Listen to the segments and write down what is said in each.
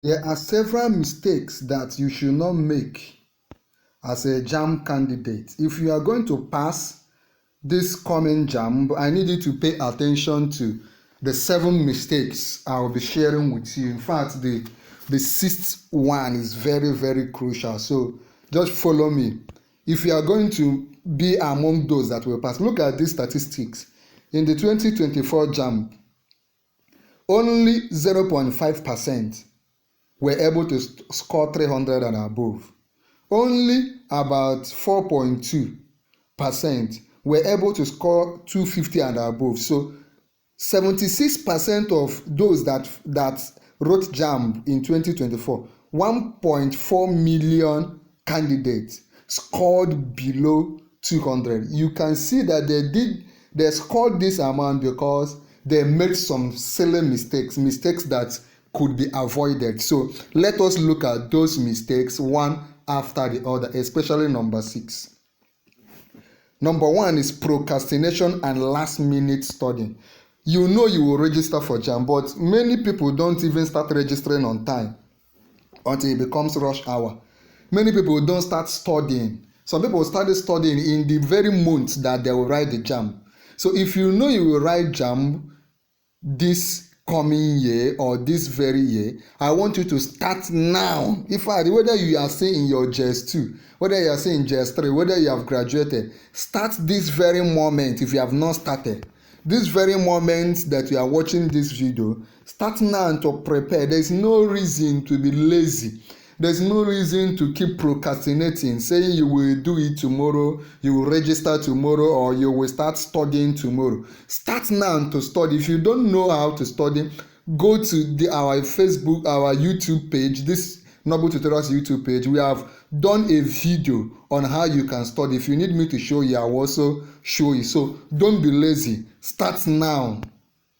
There are several mistakes that you should not make as a JAMB candidate. If you are going to pass this coming JAMB, I need you to pay attention to the 7 mistakes I will be sharing with you. In fact, the sixth one is very, very crucial. So just follow me. If you are going to be among those that will pass, look at these statistics. In the 2024 JAMB, only 0.5% were able to score 300 and above. Only about 4.2% were able to score 250 and above. So 76% of those that wrote JAMB in 2024, 1.4 million candidates scored below 200. You can see that they scored this amount because they made some silly mistakes that could be avoided. So let us look at those mistakes one after the other, especially number 6. Number 1 is procrastination and last minute studying. You know you will register for JAMB, but many people don't even start registering on time until it becomes rush hour. Many people don't start studying. Some people started studying in the very month that they will write the JAMB. So if you know you will write JAMB this coming year or this very year, I want you to start now. In fact, whether you are saying in your JS2, whether you are saying JS3, whether you have graduated, start this very moment. If you have not started, this very moment that you are watching this video, start now to prepare. There's no reason to be lazy. There's no reason to keep procrastinating, saying you will do it tomorrow, you will register tomorrow, or you will start studying tomorrow. Start now to study. If you don't know how to study, go to our Facebook, our YouTube page, this Noble Tutorials YouTube page. We have done a video on how you can study. If you need me to show you, I will also show you. So don't be lazy. Start now.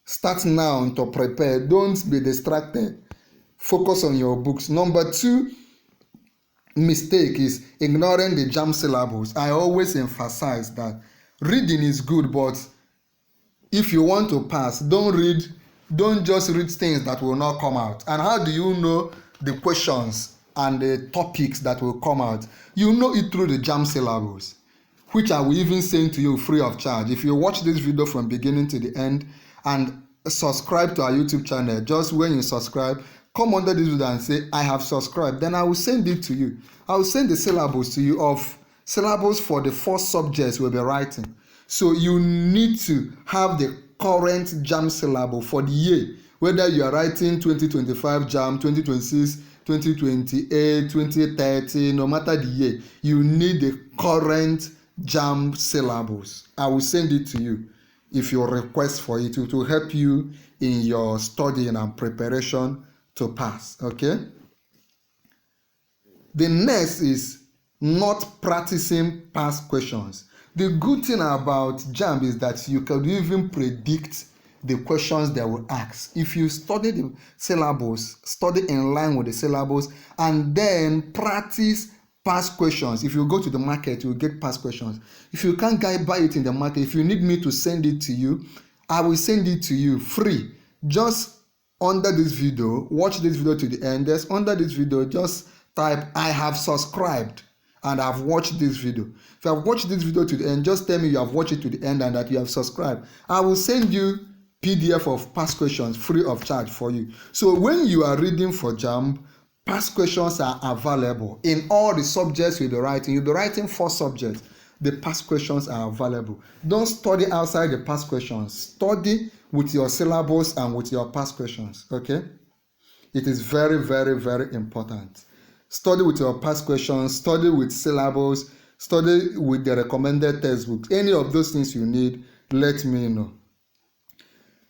Start now to prepare. Don't be distracted. Focus on your books. Number 2 mistake is ignoring the JAMB syllabus. I always emphasize that reading is good, but if you want to pass, don't just read things that will not come out. And how do you know the questions and the topics that will come out? You know it through the JAMB syllabus, which I will even send to you free of charge. If you watch this video from beginning to the end and subscribe to our YouTube channel, just when you subscribe, come under this video and say, I have subscribed. Then I will send it to you. I will send the syllabus to you of syllabus for the 4 subjects we'll be writing. So you need to have the current JAMB syllabus for the year, whether you are writing 2025 JAMB, 2026, 2028, 2030, no matter the year, you need the current JAMB syllabus. I will send it to you if you request for it. It will help you in your studying and preparation to pass. Okay. The next is not practicing past questions. The good thing about JAMB is that you can even predict the questions they will ask. If you study the syllabus, study in line with the syllabus, and then practice past questions. If you go to the market, you will get past questions. If you can't buy it in the market, if you need me to send it to you, I will send it to you free. Just under this video, watch this video to the end. There's under this video, just type I have subscribed and I've watched this video. If you have watched this video to the end, just tell me you have watched it to the end and that you have subscribed. I will send you PDF of past questions free of charge for you. So when you are reading for JAMB, past questions are available in all the subjects you'll be writing. You'll be writing 4 subjects. The past questions are available. Don't study outside the past questions. Study with your syllabus and with your past questions. Okay? It is very, very, very important. Study with your past questions. Study with syllabus. Study with the recommended textbooks. Any of those things you need, let me know.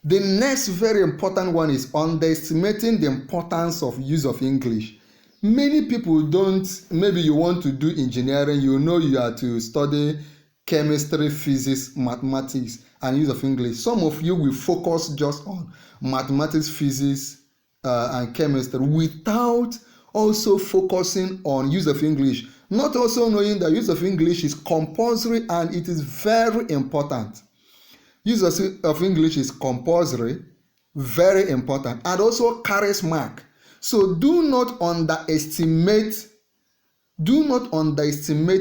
The next very important one is underestimating the importance of use of English. Many people don't, maybe you want to do engineering, you know you are to study chemistry, physics, mathematics, and use of English. Some of you will focus just on mathematics, physics, and chemistry without also focusing on use of English. Not also knowing that use of English is compulsory and it is very important. Use of English is compulsory, very important, and also carries mark. So do not underestimate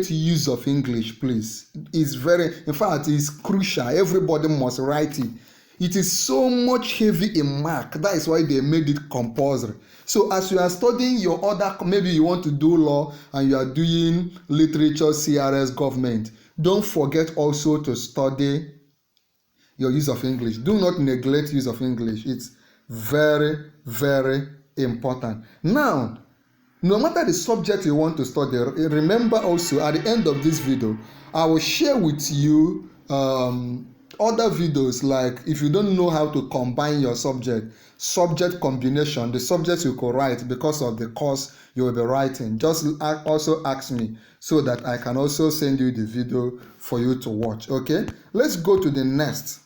use of English, please. It's in fact, it's crucial. Everybody must write it. It is so much heavy in mark. That is why they made it compulsory. So as you are studying your other, maybe you want to do law and you are doing literature, CRS, government, don't forget also to study your use of English. Do not neglect use of English. It's very, very important. Now, no matter the subject you want to study, remember also at the end of this video, I will share with you other videos, like if you don't know how to combine your subject combination, the subjects you could write because of the course you will be writing. Just also ask me so that I can also send you the video for you to watch. Okay, let's go to the next.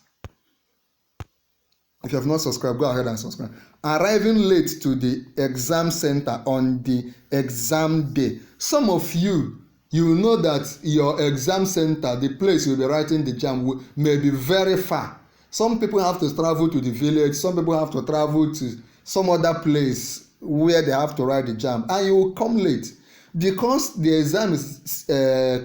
If you have not subscribed, go ahead and subscribe. Arriving late to the exam center on the exam day. Some of you know that your exam center, the place you'll be writing the JAMB, may be very far. Some people have to travel to the village. Some people have to travel to some other place where they have to write the JAMB, and you will come late because the exam is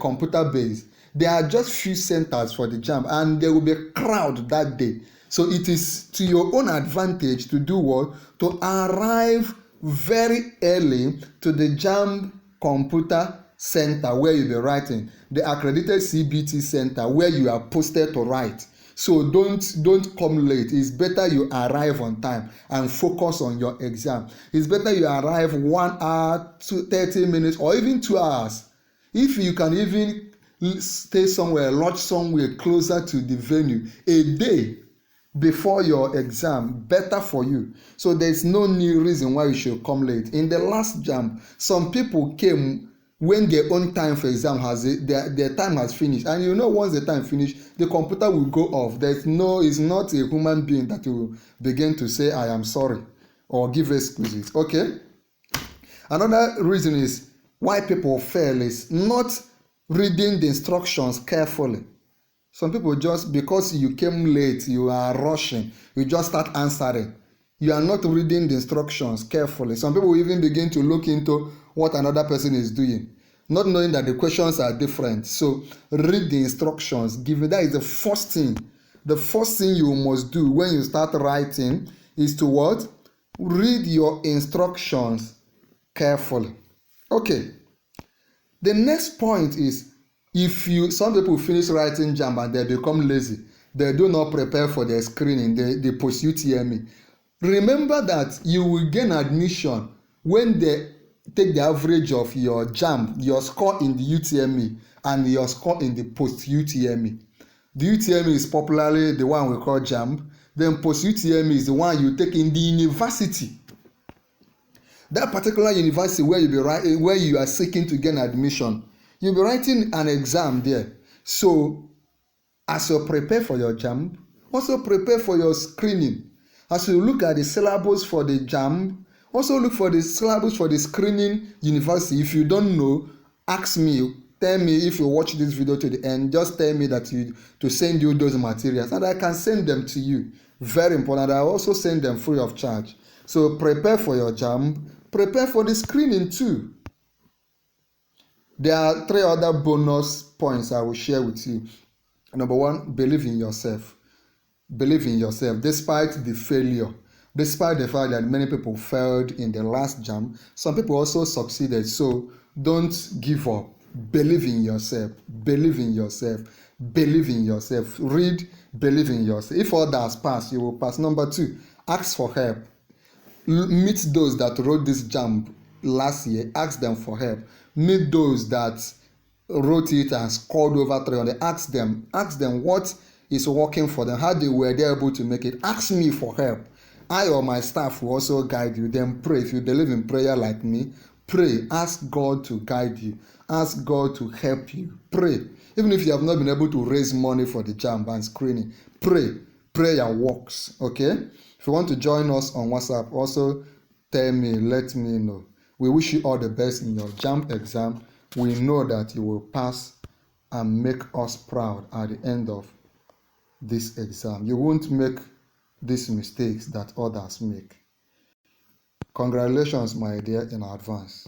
computer based. There are just few centers for the JAMB, and there will be a crowd that day. So it is to your own advantage to do what? To arrive very early to the JAMB computer center where you'll be writing, the accredited CBT center where you are posted to write. So don't come late. It's better you arrive on time and focus on your exam. It's better you arrive 1 hour, 30 minutes, or even 2 hours. If you can even stay somewhere, lodge somewhere closer to the venue a day before your exam, better for you. So there's no new reason why you should come late. In the last JAMB, some people came when their own time for exam their time has finished, and you know once the time finish, the computer will go off. It's not a human being that will begin to say I am sorry or give excuses. Okay, another reason is why people fail is not reading the instructions carefully. Some people, just because you came late, you are rushing, you just start answering. You are not reading the instructions carefully. Some people even begin to look into what another person is doing, not knowing that the questions are different. So read the instructions given. That is the first thing. The first thing you must do when you start writing is to what? Read your instructions carefully. Okay. The next point is, some people finish writing JAMB and they become lazy. They do not prepare for their screening, they post UTME. Remember that you will gain admission when they take the average of your JAMB, your score in the UTME and your score in the post UTME. The UTME is popularly the one we call JAMB. Then post UTME is the one you take in the university. That particular university where you are seeking to gain admission, you'll be writing an exam there. So as you prepare for your JAMB, also prepare for your screening. As you look at the syllabus for the JAMB, also look for the syllabus for the screening university. If you don't know, ask me. Tell me if you watch this video to the end. Just tell me to send you those materials, and I can send them to you. Very important. I also send them free of charge. So prepare for your JAMB. Prepare for the screening too. There are 3 other bonus points I will share with you. Number 1, believe in yourself. Believe in yourself despite the failure. Despite the fact that many people failed in the last JAMB, some people also succeeded. So don't give up. Believe in yourself. Believe in yourself. Believe in yourself. Read, believe in yourself. If others pass, you will pass. Number 2, ask for help. Meet those that wrote this JAMB last year. Ask them for help. Meet those that wrote it and scored over 300. Ask them what is working for them, how they were able to make it. Ask me for help. I or my staff will also guide you. Then pray. If you believe in prayer like me, pray. Ask God to guide you. Ask God to help you. Pray. Even if you have not been able to raise money for the JAMB and screening, pray. Prayer works. Okay. If you want to join us on WhatsApp, also tell me, let me know. We wish you all the best in your JAMB exam. We know that you will pass and make us proud at the end of this exam. You won't make these mistakes that others make. Congratulations, my dear, in advance.